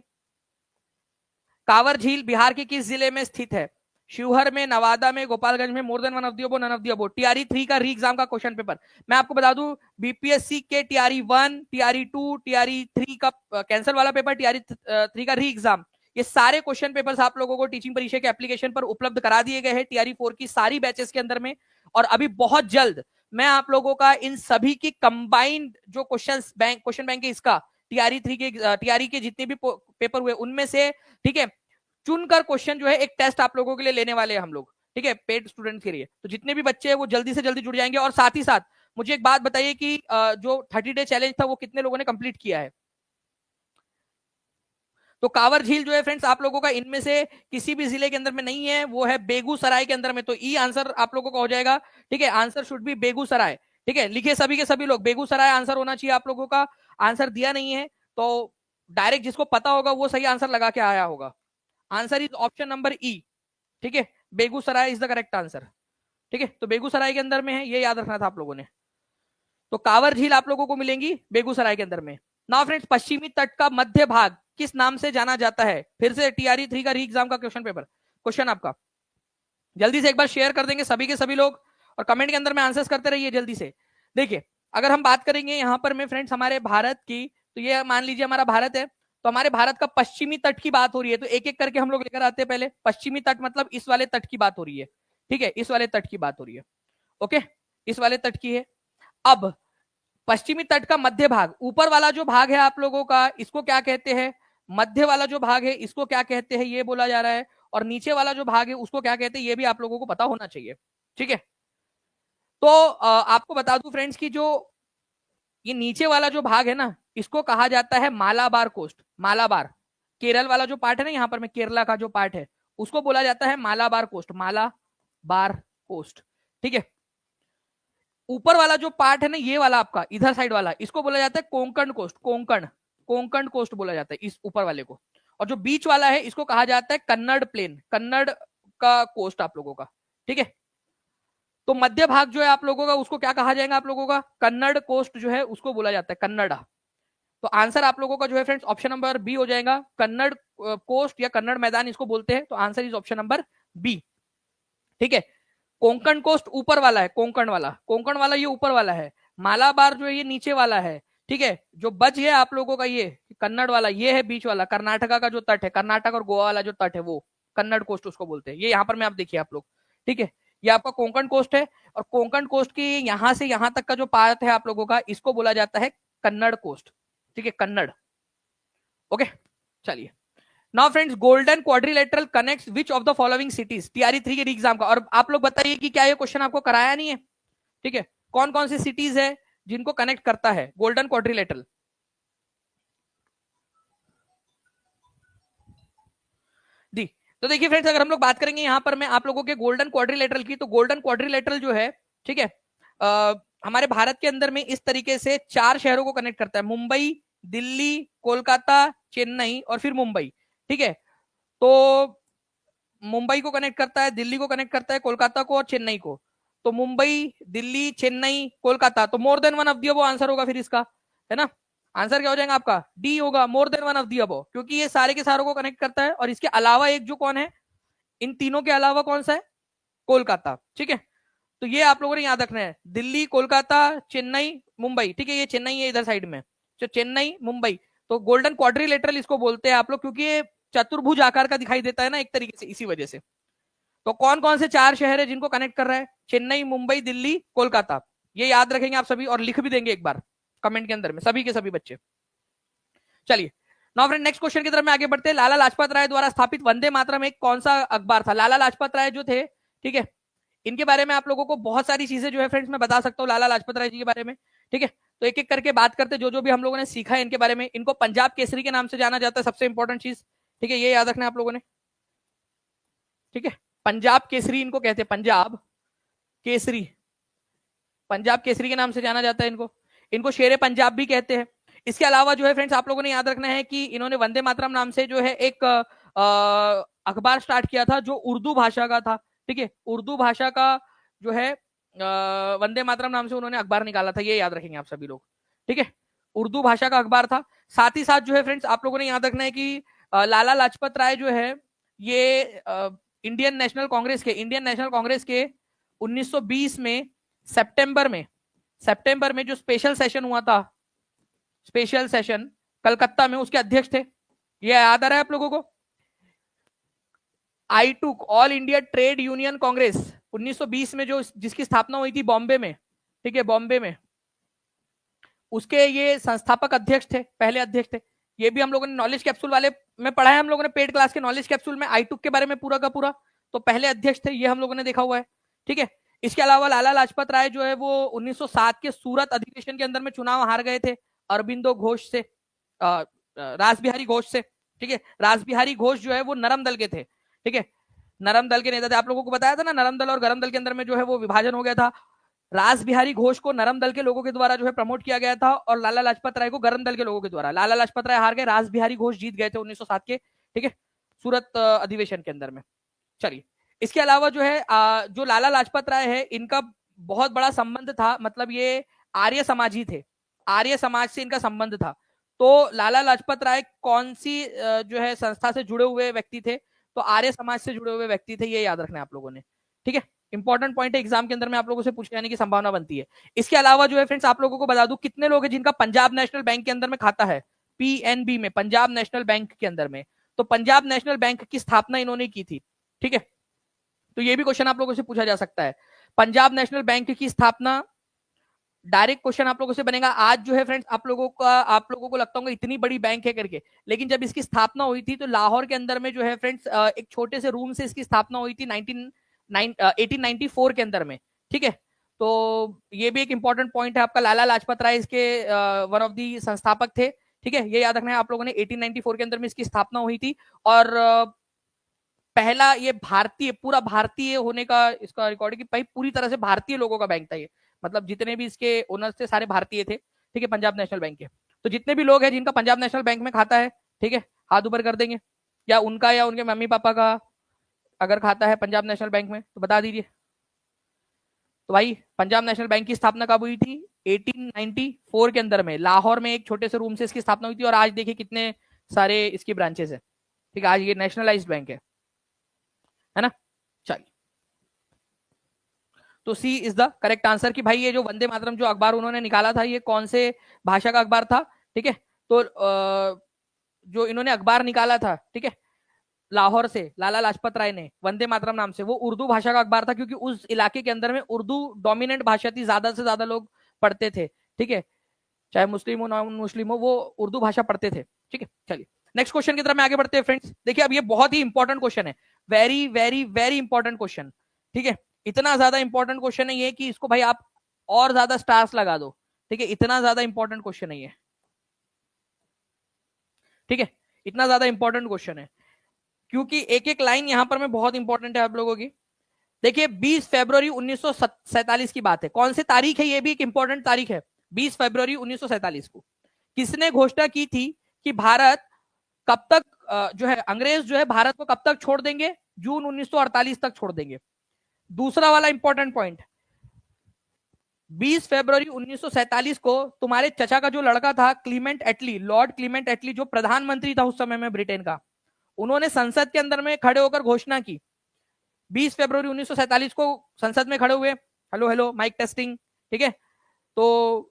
कांवर झील बिहार के किस जिले में स्थित है? शिवहर में, नवादा में, गोपालगंज में, more than one of the above, none of the above. TRE 3 का री एग्जाम का क्वेश्चन पेपर मैं आपको बता दूं, बीपीएससी के टीआरई 1, टीआरई 2, टीआरई 3 का कैंसर वाला पेपर, टीआरई 3 का री एग्जाम, ये सारे क्वेश्चन पेपर्स आप लोगों को टीचिंग परीक्षा के एप्लीकेशन पर उपलब्ध करा दिए गए हैं टीआरई 4 की सारी बैचेस के अंदर में। और अभी बहुत जल्द मैं आप लोगों का इन सभी की कंबाइंड जो क्वेश्चन बैंक है इसका, टीआरई 3 के, टीआरई के जितने भी पेपर हुए उनमें से, ठीक है, चुनकर क्वेश्चन जो है एक टेस्ट आप लोगों के लिए लेने वाले हैं हम लोग, ठीक है, पेड स्टूडेंट के लिए। तो जितने भी बच्चे हैं वो जल्दी से जल्दी जुड़ जाएंगे। और साथ ही साथ मुझे एक बात बताइए कि जो 30 डे चैलेंज था वो कितने लोगों ने कंप्लीट किया है? तो कांवर झील जो है फ्रेंड्स आप लोगों का इनमें से किसी भी जिले के अंदर में नहीं है, वो है बेगूसराय के अंदर में। तो ई आंसर आप लोगों का हो जाएगा, ठीक है। आंसर शुड बी बेगूसराय, ठीक है। लिखे सभी के सभी लोग, बेगूसराय आंसर होना चाहिए आप लोगों का। आंसर दिया नहीं है तो डायरेक्ट जिसको पता होगा वो सही आंसर लगा के आया होगा। आंसर इज ऑप्शन नंबर ई, ठीक है। Begusarai is the correct answer, ठीक है। तो बेगूसराय के अंदर में है, ये याद रखना था आप लोगों ने। तो कांवर झील आप लोगों को मिलेंगी बेगूसराय के अंदर में। नाउ फ्रेंड्स, पश्चिमी तट का मध्य भाग किस नाम से जाना जाता है? फिर से टीआरई 3 का री एग्जाम का क्वेश्चन पेपर, क्वेश्चन आपका जल्दी से एक बार शेयर कर देंगे सभी के सभी लोग, और कमेंट के अंदर में आंसर्स करते रहिए जल्दी से। देखिए, अगर हम बात करेंगे यहां पर में फ्रेंड्स हमारे भारत की, तो ये मान लीजिए हमारा भारत है, तो हमारे भारत का पश्चिमी तट की बात हो रही है, तो एक एक करके हम लोग लेकर आते हैं। पहले पश्चिमी तट मतलब इस वाले तट की बात हो रही है, ठीक है, इस वाले तट की बात हो रही है, ओके, इस वाले तट की है। अब पश्चिमी तट का मध्य भाग, ऊपर वाला जो भाग है आप लोगों का, इसको क्या कहते हैं? मध्य वाला जो भाग है इसको क्या कहते हैं, ये बोला जा रहा है। और नीचे वाला जो भाग है उसको क्या कहते हैं, ये भी आप लोगों को पता होना चाहिए, ठीक है। तो आपको बता दूं फ्रेंड्स कि जो ये नीचे वाला जो भाग है ना, इसको कहा जाता है मालाबार कोस्ट। मालाबार, केरल वाला जो पार्ट है ना, यहाँ पर में केरला का जो पार्ट है उसको बोला जाता है मालाबार कोस्ट, मालाबार कोस्ट, ठीक है। ऊपर वाला जो पार्ट है ना, ये वाला आपका इधर साइड वाला, इसको बोला जाता है कोंकण कोस्ट, कोंकण कोस्ट बोला जाता है इस ऊपर वाले को। और जो बीच वाला है इसको कहा जाता है कन्नड़ प्लेन, कन्नड़ का कोस्ट आप लोगों का, ठीक है। तो मध्य भाग जो है आप लोगों का उसको क्या कहा जाएगा? आप लोगों का कन्नड़ कोस्ट जो है उसको बोला जाता है कन्नड़ा। तो आंसर आप लोगों का जो है फ्रेंड्स ऑप्शन नंबर बी हो जाएगा, कन्नड़ कोस्ट या कन्नड़ मैदान इसको बोलते हैं। तो answer is option number B, ठीक है। कोंकण कोस्ट ऊपर वाला है, कोंकण वाला ये ऊपर वाला है। मालाबार जो है ये नीचे वाला है, ठीक है। जो बच गया आप लोगों का ये कन्नड़ वाला, ये है बीच वाला, कर्नाटका का जो तट है, कर्नाटक और गोवा वाला जो तट है वो कन्नड़ कोस्ट उसको बोलते हैं। ये यहाँ पर में आप देखिए आप लोग, ठीक है, ये आपका कोंकण कोस्ट है। और कोंकण कोस्ट की यहां से यहां तक का जो पार्ट है आप लोगों का, इसको बोला जाता है कन्नड़ कोस्ट, ठीक है, कन्नड़, ओके। चलिए, now friends, golden quadrilateral connects which of the following cities? TRE 3 के एग्जाम का। और आप लोग बताइए कि क्या ये क्वेश्चन आपको कराया नहीं है, ठीक है। कौन कौन सी सिटीज है जिनको कनेक्ट करता है गोल्डन क्वाड्रिलेटरल? दी। तो देखिए फ्रेंड्स, अगर हम लोग बात करेंगे यहां पर मैं आप लोगों के गोल्डन क्वाड्रिलेटरल की, तो गोल्डन क्वाड्रिलेटरल जो है, ठीक है, हमारे भारत के अंदर में इस तरीके से 4 शहरों को कनेक्ट करता है, मुंबई, दिल्ली, कोलकाता, चेन्नई और फिर मुंबई। ठीक है, तो मुंबई को कनेक्ट करता है, दिल्ली को कनेक्ट करता है, कोलकाता को और चेन्नई को। तो मुंबई, दिल्ली, चेन्नई, कोलकाता, तो मोर than one of the above answer होगा फिर इसका, है ना। आंसर क्या हो जाएगा आपका? डी होगा, मोर than one of the above, क्योंकि ये सारे के सारों को कनेक्ट करता है। और इसके अलावा एक जो कौन है, इन तीनों के अलावा कौन सा है? कोलकाता। ठीक है, तो ये आप लोगों ने याद रखना है, दिल्ली, कोलकाता, चेन्नई, मुंबई। ठीक है, ये चेन्नई है इधर साइड में, तो चेन्नई, मुंबई। तो गोल्डन क्वाड्रिलेटरल इसको बोलते हैं आप लोग, क्योंकि ये चतुर्भुज आकार का दिखाई देता है ना एक तरीके से, इसी वजह से। तो कौन कौन से 4 शहर है जिनको कनेक्ट कर रहा है? चेन्नई, मुंबई, दिल्ली, कोलकाता। ये याद रखेंगे आप सभी, और लिख भी देंगे एक बार कमेंट के अंदर में, सभी के सभी बच्चे। चलिए नाउ फ्रेंड, नेक्स्ट क्वेश्चन की तरफ में आगे बढ़ते हैं। लाला लाजपत राय द्वारा स्थापित वंदे मातरम एक कौन सा अखबार था? लाला लाजपत राय जो थे, ठीक है, इनके बारे में आप लोगों को बहुत सारी चीजें जो है फ्रेंड्स मैं बता सकता हूँ लाला लाजपत राय जी के बारे में। ठीक है, तो एक एक करके बात करते, जो भी हम लोगों ने सीखा है इनके बारे में। इनको पंजाब केसरी के नाम से जाना जाता है, सबसे इंपॉर्टेंट चीज। ठीक है, ये याद रखना है आप लोगों ने। ठीक है, पंजाब केसरी इनको कहते हैं, पंजाब केसरी, पंजाब केसरी के नाम से जाना जाता है इनको। इनको शेरे पंजाब भी कहते हैं। इसके अलावा जो है फ्रेंड्स आप लोगों ने याद रखना है कि इन्होंने वंदे मातरम नाम से जो है एक अखबार स्टार्ट किया था जो उर्दू भाषा का था। ठीक है, उर्दू भाषा का जो है वंदे मातरम नाम से उन्होंने अखबार निकाला था, ये याद रखेंगे आप सभी लोग। ठीक है, उर्दू भाषा का अखबार था। साथ ही साथ जो है फ्रेंड्स आप लोगों ने याद रखना है कि लाला लाजपत राय जो है ये इंडियन नेशनल कांग्रेस के 1920 में सितंबर में जो स्पेशल सेशन हुआ था, स्पेशल सेशन कलकत्ता में, उसके अध्यक्ष थे। ये याद आ रहा है आप लोगों को? I took All India Trade Union Congress 1920 में जो जिसकी स्थापना हुई थी बॉम्बे में। ठीक है, बॉम्बे में, उसके ये संस्थापक अध्यक्ष थे, पहले अध्यक्ष थे। ये भी हम लोगों ने नॉलेज कैप्सूल वाले में पढ़ा है, हम लोगों ने पेड क्लास के नॉलेज कैप्सूल में आई टुक के बारे में पूरा का पूरा। तो पहले अध्यक्ष थे, ये हम लोगों ने देखा हुआ है। ठीक है, इसके अलावा लाला लाजपत राय जो है वो 1907 के सूरत अधिवेशन के अंदर में चुनाव हार गए थे अरबिंदो घोष से, रासबिहारी घोष से। ठीक है, रासबिहारी घोष जो है वो नरम दल के थे। ठीक है, नरम दल के नेता थे। आप लोगों को बताया था ना, नरम दल और गरम दल के अंदर में जो है वो विभाजन हो गया था। रासबिहारी घोष को नरम दल के लोगों के द्वारा जो है प्रमोट किया गया था, और लाला लाजपत राय को गरम दल के लोगों के द्वारा। लाला लाजपत राय हार गए, रासबिहारी घोष जीत गए थे 1907 के, ठीक है, सूरत अधिवेशन के अंदर में। चलिए, इसके अलावा जो है जो लाला लाजपत राय है इनका बहुत बड़ा संबंध था, मतलब ये आर्य समाजी थे, आर्य समाज से इनका संबंध था। तो लाला लाजपत राय कौन सी जो है संस्था से जुड़े हुए व्यक्ति थे? तो आर्य समाज से जुड़े हुए व्यक्ति थे, ये याद रखना है आप लोगों ने। ठीक है, इंपॉर्टेंट पॉइंट है, एग्जाम के अंदर में आप लोगों से पूछे जाने की संभावना बनती है। इसके अलावा जो है फ्रेंड्स आप लोगों को बता दूं, कितने लोग हैं जिनका पंजाब नेशनल बैंक के अंदर में खाता है? पीएनबी में, पंजाब नेशनल बैंक के अंदर में। तो पंजाब नेशनल बैंक की स्थापना इन्होंने की थी। ठीक है, तो ये भी क्वेश्चन आप लोगों से पूछा जा सकता है। पंजाब नेशनल बैंक की स्थापना, डायरेक्ट क्वेश्चन आप लोगों से बनेगा। आज जो है फ्रेंड्स आप लोगों को लगता होगा इतनी बड़ी बैंक है करके, लेकिन जब इसकी स्थापना हुई थी तो लाहौर के अंदर में जो है फ्रेंड्स एक छोटे से रूम से इसकी स्थापना हुई थी 1894 के अंदर में। ठीक है, तो ये भी एक इंपॉर्टेंट पॉइंट है आपका। लाला लाजपत राय इसके वन ऑफ दी संस्थापक थे। ठीक है, ये याद रखना है आप लोगों ने। 1894 के अंदर में इसकी स्थापना हुई थी, और पहला ये भारतीय, पूरा भारतीय होने का इसका रिकॉर्ड है कि भाई पूरी तरह से भारतीय लोगों का बैंक था ये, मतलब जितने भी इसके ओनर्स थे सारे भारतीय थे। ठीक है, पंजाब नेशनल बैंक के। तो जितने भी लोग हैं जिनका पंजाब नेशनल बैंक में खाता है, ठीक है, हाथ ऊपर कर देंगे, या उनका या उनके मम्मी पापा का अगर खाता है पंजाब नेशनल बैंक में तो बता दीजिए। तो भाई पंजाब नेशनल बैंक की स्थापना कब हुई थी? 1894 के अंदर में, लाहौर में एक छोटे से रूम से इसकी स्थापना हुई थी, और आज देखिए कितने सारे इसकी ब्रांचेस है। ठीक है, आज ये नेशनलाइज्ड बैंक है ना। चलिए, तो सी इज द करेक्ट आंसर कि भाई ये जो वंदे मातरम जो अखबार उन्होंने निकाला था ये कौन से भाषा का अखबार था? ठीक है, तो जो इन्होंने अखबार निकाला था, ठीक है, लाहौर से लाला लाजपत राय ने, वंदे मातरम नाम से, वो उर्दू भाषा का अखबार था, क्योंकि उस इलाके के अंदर में उर्दू डोमिनेंट भाषा थी, ज्यादा से ज्यादा लोग पढ़ते थे। ठीक है, चाहे मुस्लिम हो नॉन मुस्लिम हो, वो उर्दू भाषा पढ़ते थे। ठीक है, चलिए नेक्स्ट क्वेश्चन की तरफ में आगे बढ़ते हैं फ्रेंड्स। देखिए अब ये बहुत ही इंपॉर्टेंट क्वेश्चन है, very very very important question. ठीक है, इतना ज्यादा इंपॉर्टेंट क्वेश्चन है ये कि इसको भाई आप और ज्यादा स्टार्स लगा दो। ठीक है, इतना ज्यादा इंपॉर्टेंट क्वेश्चन नहीं है, ठीक है, इतना ज्यादा इंपॉर्टेंट क्वेश्चन है, क्योंकि एक एक लाइन यहां पर में बहुत इंपॉर्टेंट है आप लोगों की। देखिए 20 फरवरी 1947 की बात है, कौन सी तारीख है, ये भी एक इंपॉर्टेंट तारीख है। 20 फरवरी 1947 को किसने घोषणा की थी कि भारत कब तक जो है अंग्रेज जो है भारत को कब तक छोड़ देंगे, जून 1948 तक छोड़ देंगे। दूसरा वाला इंपॉर्टेंट पॉइंट, 20 फरवरी 1947 को तुम्हारे चचा का जो लड़का था क्लीमेंट एटली, लॉर्ड क्लीमेंट एटली, जो प्रधानमंत्री था उस समय में ब्रिटेन का, उन्होंने संसद के अंदर में खड़े होकर घोषणा की। 20 फरवरी 1947 को संसद में खड़े हुए, हेलो हेलो माइक टेस्टिंग, ठीक है, तो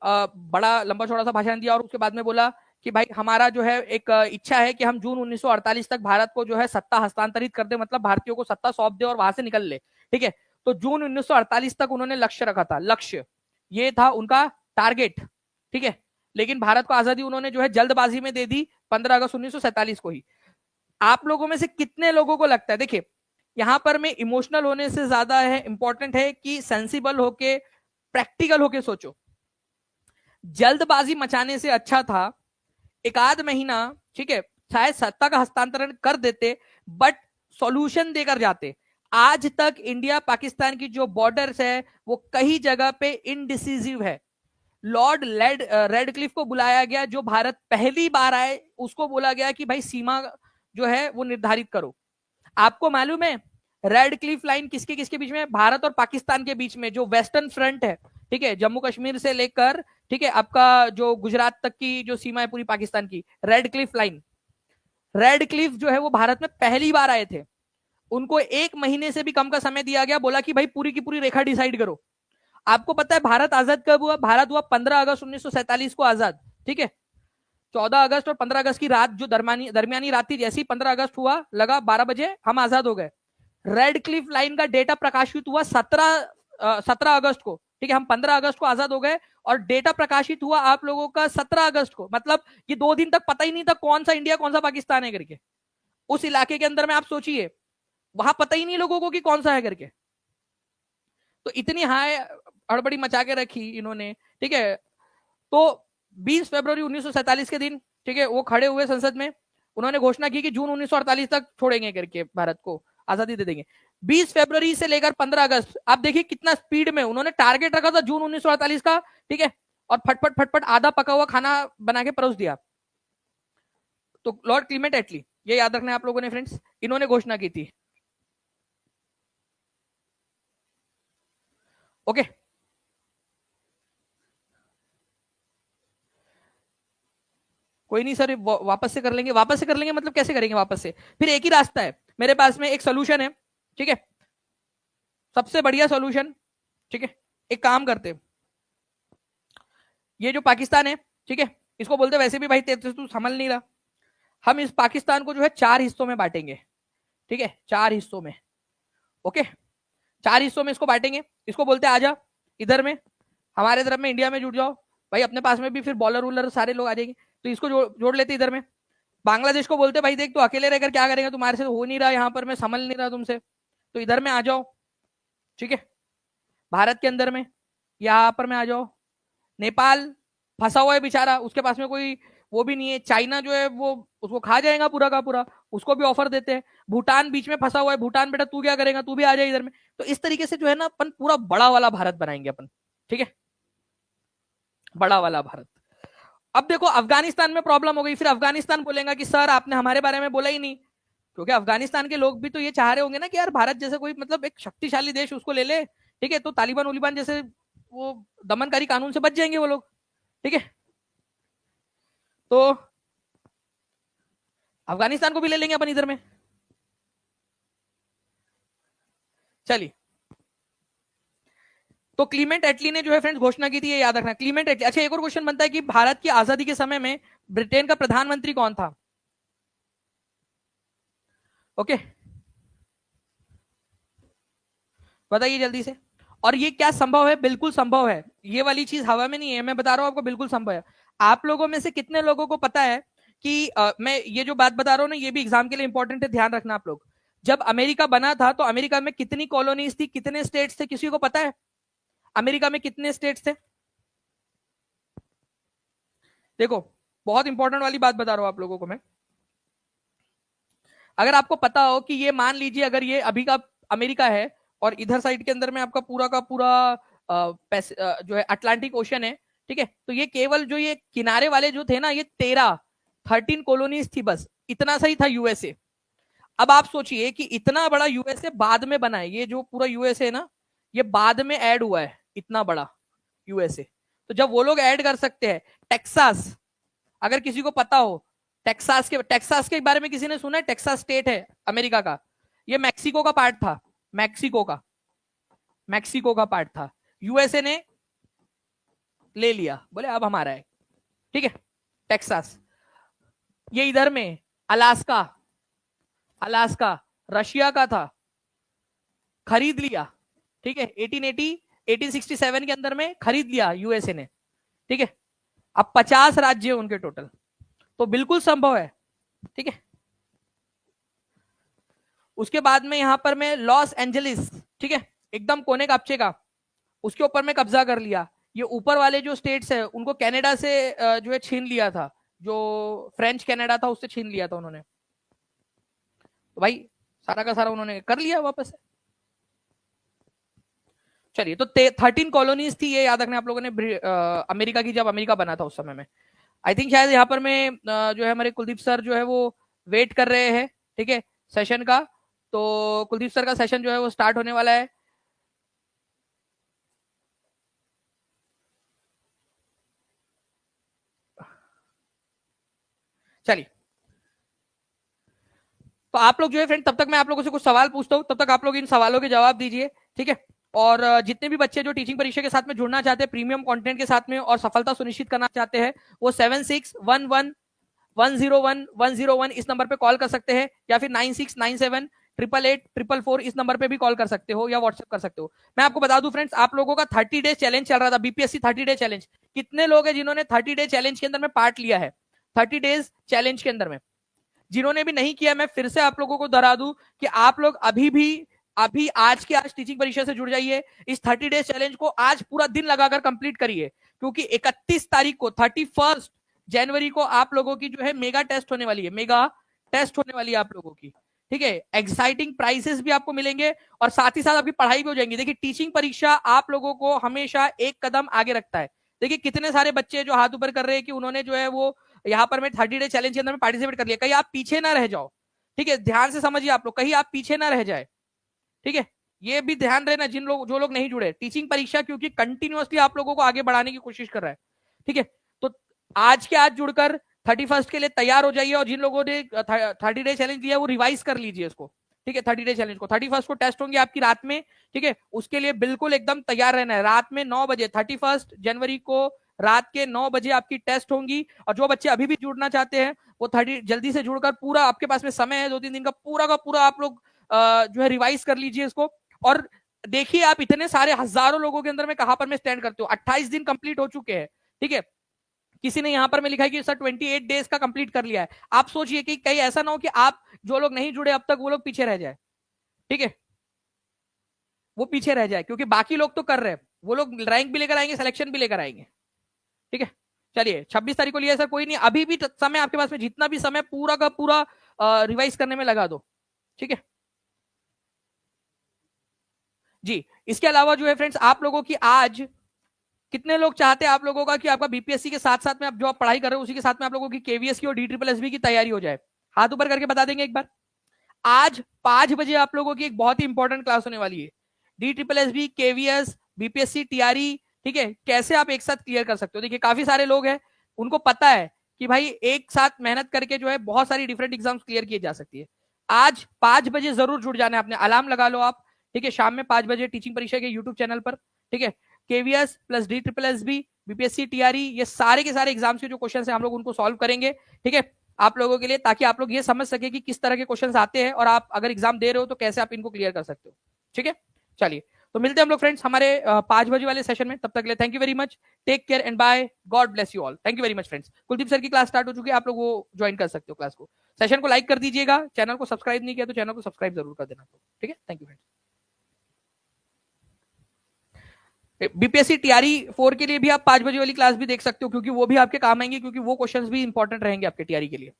बड़ा लंबा चौड़ा सा भाषण दिया और उसके बाद में बोला कि भाई हमारा जो है एक इच्छा है कि हम जून 1948 तक भारत को जो है सत्ता हस्तांतरित कर दे, मतलब भारतीयों को सत्ता सौंप दे और वहां से निकल ले, ठीक है। तो जून 1948 तक उन्होंने लक्ष्य रखा था, लक्ष्य ये था उनका टारगेट, ठीक है। लेकिन भारत को आजादी उन्होंने जो है जल्दबाजी में दे दी 15 अगस्त 1947 को ही। आप लोगों में से कितने लोगों को लगता है, देखिए यहां पर मैं इमोशनल होने से ज्यादा है इंपॉर्टेंट है कि सेंसिबल होके प्रैक्टिकल होके सोचो। जल्दबाजी मचाने से अच्छा था एक आध महीना, ठीक है, शायद सत्ता का हस्तांतरण कर देते बट सॉल्यूशन देकर जाते। आज तक इंडिया पाकिस्तान की जो बॉर्डर्स है वो कई जगह पे इनडिसिसिव है। लॉर्ड रेडक्लिफ को बुलाया गया, जो भारत पहली बार आए, उसको बोला गया कि भाई सीमा जो है वो निर्धारित करो। आपको मालूम है रेडक्लिफ लाइन किसके किसके बीच में, भारत और पाकिस्तान के बीच में, जो वेस्टर्न फ्रंट है, ठीक है, जम्मू कश्मीर से लेकर, ठीक है, आपका जो गुजरात तक की जो सीमा है पूरी पाकिस्तान की, रेडक्लिफ लाइन, रेडक्लिफ जो है वो भारत में पहली बार आए थे। उनको 1 महीने से भी कम का समय दिया गया, बोला कि भाई पूरी की पूरी रेखा डिसाइड करो। आपको पता है भारत आजाद कब हुआ, भारत हुआ 15 अगस्त 1947 को आजाद, ठीक है। 14 अगस्त और 15 अगस्त की रात जो दरमियानी रात थी, जैसी 15 अगस्त हुआ लगा 12 बजे हम आजाद हो गए। रेड क्लिफ लाइन का डेटा प्रकाशित हुआ 17 अगस्त को, ठीक है, हम 15 अगस्त को आजाद हो गए और डेटा प्रकाशित हुआ आप लोगों का 17 अगस्त को। मतलब ये 2 दिन तक पता ही नहीं था कौन सा इंडिया कौन सा पाकिस्तान है करके। उस इलाके के अंदर में आप सोचिए, वहां पता ही नहीं लोगों को कि कौन सा है करके। तो इतनी हाय हड़बड़ी मचा के रखी इन्होंने, ठीक है। तो 20 फरवरी 1947 के दिन, ठीक है, वो खड़े हुए संसद में, उन्होंने घोषणा की कि जून 1948 तक छोड़ेंगे करके, भारत को आजादी दे देंगे। 20 फरवरी से लेकर 15 अगस्त, आप देखिए कितना स्पीड में उन्होंने टारगेट रखा था जून 1948 का, ठीक है, और फटफट फटफट आधा पका हुआ खाना बना के परोस दिया। तो लॉर्ड क्लीमेंट एटली, ये याद रखना है आप लोगों ने फ्रेंड्स, इन्होंने घोषणा की थी, ओके। कोई नहीं सर, वापस से कर लेंगे, वापस से कर लेंगे मतलब कैसे करेंगे वापस से, फिर एक ही रास्ता है मेरे पास में, एक सोल्यूशन है, ठीक है, सबसे बढ़िया सोल्यूशन, ठीक है। एक काम करते, ये जो पाकिस्तान है, ठीक है, इसको बोलते वैसे भी भाई तेरे से तू समझ नहीं रहा, हम इस पाकिस्तान को जो है 4 हिस्सों में बांटेंगे, ठीक है, 4 हिस्सों में, ओके, 4 हिस्सों में इसको बांटेंगे। इसको बोलते आजा इधर में, हमारे तरफ में इंडिया में जुट जाओ भाई, अपने पास में भी फिर बॉलर वॉलर सारे लोग आ जाएंगे, तो इसको जोड़ लेते इधर में। बांग्लादेश को बोलते भाई देख, तू अकेले रहकर क्या करेगा, तुम्हारे से हो नहीं रहा यहाँ पर, मैं समझ नहीं रहा तुमसे, तो इधर में आ जाओ, ठीक है, भारत के अंदर में यहाँ पर में आ जाओ। नेपाल फंसा हुआ है बेचारा, उसके पास में कोई वो भी नहीं है, चाइना जो है वो उसको खा जाएगा पूरा का पूरा, उसको भी ऑफर देते हैं। भूटान बीच में फंसा हुआ है, भूटान बेटा तू क्या करेगा, तू भी आ जाए इधर में। तो इस तरीके से जो है ना अपन पूरा बड़ा वाला भारत बनाएंगे अपन, ठीक है, बड़ा वाला भारत। अब देखो अफगानिस्तान में प्रॉब्लम हो गई, फिर अफगानिस्तान बोलेगा कि सर आपने हमारे बारे में बोला ही नहीं, क्योंकि अफगानिस्तान के लोग भी तो ये चाह रहे होंगे ना कि यार भारत जैसे कोई मतलब एक शक्तिशाली देश उसको ले ले, ठीक है, तो तालिबान उलिबान जैसे वो दमनकारी कानून से बच जाएंगे वो लोग, ठीक है। तो अफगानिस्तान को भी ले लेंगे अपन इधर में, चलिए। तो क्लीमेंट एटली ने जो है फ्रेंड्स घोषणा की थी, ये याद रखना, क्लीमेंट एटली। अच्छा एक और क्वेश्चन बनता है कि भारत की आजादी के समय में ब्रिटेन का प्रधानमंत्री कौन था, ओके, बताइए जल्दी से। और ये क्या संभव है, बिल्कुल संभव है, ये वाली चीज हवा में नहीं है, मैं बता रहा हूं आपको, बिल्कुल संभव है। आप लोगों में से कितने लोगों को पता है कि मैं ये जो बात बता रहा हूं ना, ये भी एग्जाम के लिए इंपॉर्टेंट है, ध्यान रखना आप लोग। जब अमेरिका बना था तो अमेरिका में कितनी कॉलोनीज थी, कितने स्टेट्स थे, किसी को पता है अमेरिका में कितने स्टेट्स थे? देखो बहुत इंपॉर्टेंट वाली बात बता रहा हूं आप लोगों को मैं। अगर आपको पता हो कि ये मान लीजिए अगर ये अभी का अमेरिका है और इधर साइड के अंदर में आपका पूरा का पूरा जो है अटलांटिक ओशन है, ठीक है, तो ये केवल जो ये किनारे वाले जो थे ना, ये 13 कॉलोनीज थी, बस इतना सही था यूएसए। अब आप सोचिए कि इतना बड़ा यूएसए बाद में बना है, ये जो पूरा यूएसए है ना, ये बाद में ऐड हुआ है इतना बड़ा यूएसए। तो जब वो लोग ऐड कर सकते हैं टेक्सास, अगर किसी को पता हो टेक्सास के बारे में किसी ने सुना है? टेक्सास स्टेट है अमेरिका का, ये मैक्सिको का पार्ट था, मैक्सिको का पार्ट था, यूएसए ने ले लिया, बोले अब हमारा है, ठीक है, टेक्सास। ये इधर में अलास्का, अलास्का रशिया का था, खरीद लिया, ठीक है, 1867 के अंदर में खरीद लिया यूएसए ने, ठीक है। अब 50 राज्य उनके टोटल, तो बिल्कुल संभव है, ठीक है। उसके बाद में यहां पर मैं लॉस एंजलिस, ठीक है, एकदम कोने कापचे का, उसके ऊपर में कब्जा कर लिया। ये ऊपर वाले जो स्टेट्स है उनको कनाडा से जो है छीन लिया था, जो फ्रेंच कनाडा था उससे छीन लिया था उन्होंने, तो भाई सारा का सारा उन्होंने कर लिया वापस से। चलिए, तो 13 कॉलोनीज थी, ये याद रखना आप लोगों ने अमेरिका की, जब अमेरिका बना था उस समय में। आई थिंक शायद यहाँ पर मैं जो है हमारे कुलदीप सर जो है वो वेट कर रहे हैं, ठीक है, सेशन का। तो कुलदीप सर का सेशन जो है वो स्टार्ट होने वाला है। चलिए, तो आप लोग जो है फ्रेंड, तब तक मैं आप लोगों से कुछ सवाल पूछता हूं, तब तक आप लोग इन सवालों के जवाब दीजिए, ठीक है। और जितने भी बच्चे जो टीचिंग परीक्षा के साथ में जुड़ना चाहते हैं प्रीमियम कंटेंट के साथ में और सफलता सुनिश्चित करना चाहते हैं, वो 7611101101 इस नंबर पे कॉल कर सकते हैं, या फिर 9697884444 इस नंबर पे भी कॉल कर सकते हो या व्हाट्सएप कर सकते हो। मैं आपको बता दूं फ्रेंड्स, आप लोगों का 30 डेज चैलेंज चल रहा था, बीपीएससी 30 डे चैलेंज। कितने लोग हैं जिन्होंने 30 डे चैलेंज के अंदर में पार्ट लिया है? 30 डेज चैलेंज के अंदर में जिन्होंने भी नहीं किया, मैं फिर से आप लोगों को दोहरा दूं कि आप लोग अभी आज के आज टीचिंग परीक्षा से जुड़ जाइए। इस 30 डेज चैलेंज को आज पूरा दिन लगाकर कंप्लीट करिए, क्योंकि 31 तारीख को 31 जनवरी को आप लोगों की जो है मेगा टेस्ट होने वाली है, मेगा टेस्ट होने वाली है आप लोगों की, ठीक है। एक्साइटिंग प्राइजेस भी आपको मिलेंगे और साथ ही साथ आपकी पढ़ाई भी हो जाएंगी। देखिए, टीचिंग परीक्षा आप लोगों को हमेशा एक कदम आगे रखता है। देखिए कितने सारे बच्चे जो हाथ ऊपर कर रहे हैं कि उन्होंने जो है वो यहाँ पर मैं 30 डे चैलेंज के अंदर में पार्टिसिपेट कर लिया, कहीं आप पीछे ना रह जाओ, ठीक है, ध्यान से समझिए आप लोग, कहीं आप पीछे ना रह जाए, ठीक है। ये भी ध्यान रहना जो लोग नहीं जुड़े टीचिंग परीक्षा, क्योंकि कंटिन्यूअसली आप लोगों को आगे बढ़ाने की कोशिश कर रहा है, ठीक है। तो आज के आज जुड़कर 31 के लिए तैयार हो जाइए, और जिन लोगों ने 30 डे चैलेंज दिया वो रिवाइज कर लीजिए इसको, ठीक है। 30 डे चैलेंज को 31 को टेस्ट होंगे आपकी रात में, ठीक है, उसके लिए बिल्कुल एकदम तैयार रहना है। रात में 9 बजे 31 जनवरी को रात के 9 बजे आपकी टेस्ट होंगी। और जो बच्चे अभी भी जुड़ना चाहते हैं वो 30 जल्दी से जुड़कर, पूरा आपके पास में समय है 2-3 दिन का पूरा आप लोग जो है रिवाइज कर लीजिए इसको। और देखिए आप इतने सारे हजारों लोगों के अंदर में कहां पर मैं स्टैंड करते हो। 28 दिन कंप्लीट हो चुके हैं, ठीक है। किसी ने यहां पर मैं लिखा है कि सर 28 डेज का कंप्लीट कर लिया है। आप सोचिए कि कहीं ऐसा ना हो कि आप जो लोग नहीं जुड़े अब तक वो लोग पीछे रह जाए, ठीक है, वो पीछे रह जाए, क्योंकि बाकी लोग तो कर रहे हैं, वो लोग रैंक भी लेकर आएंगे, सिलेक्शन भी लेकर आएंगे, ठीक है। चलिए 26 तारीख को लिया सर, कोई नहीं, अभी भी समय आपके पास में, जितना भी समय पूरा का पूरा रिवाइज करने में लगा दो, ठीक है जी। इसके अलावा जो है फ्रेंड्स, आप लोगों की आज कितने लोग चाहते हैं आप लोगों का कि आपका बीपीएससी के साथ साथ में आप जो आप पढ़ाई कर रहे हो उसी के साथ में आप लोगों की केवीएस की और DSSB की तैयारी हो जाए? हाथ ऊपर करके बता देंगे एक बार। आज 5 बजे आप लोगों की एक बहुत ही इंपॉर्टेंट क्लास होने वाली है, DSSB, केवीएस, बीपीएससी, टीआरई, ठीक है, कैसे आप एक साथ क्लियर कर सकते हो। देखिए काफी सारे लोग हैं उनको पता है कि भाई एक साथ मेहनत करके जो है बहुत सारी डिफरेंट एग्जाम्स क्लियर किए जा सकती है। आज 5 बजे जरूर जुड़ जाना है, अपने अलार्म लगा लो आप, ठीक है, शाम में 5 बजे टीचिंग परीक्षा के यूट्यूब चैनल पर, ठीक है। KVS plus DSSB, BPSC, TRE, ये सारे के सारे एग्जाम्स के जो क्वेश्चन है हम लोग उनको सॉल्व करेंगे, ठीक है, आप लोगों के लिए, ताकि आप लोग ये समझ सके कि किस तरह के क्वेश्चंस आते हैं और आप अगर एग्जाम दे रहे हो तो कैसे आप इनको क्लियर कर सकते हो, ठीक है। चलिए, तो मिलते हैं हम लोग फ्रेंड्स हमारे 5 बजे वाले सेशन में। तब तक के लिए thank you very much, take care and bye, God bless you all. Thank you very much friends. Kuldeep sir की क्लास स्टार्ट हो चुकी है, आप लोग वो ज्वाइन कर सकते हो क्लास को। सेशन को लाइक कर दीजिएगा, चैनल को सब्सक्राइब नहीं किया तो चैनल को सब्सक्राइब जरूर कर देना, ठीक है। Thank you friends. BPSC TRE 4 के लिए भी आप 5 बजे वाली क्लास भी देख सकते हो, क्योंकि वो भी आपके काम आएंगे, क्योंकि वो क्वेश्चंस भी इंपॉर्टेंट रहेंगे आपके टीआरई के लिए।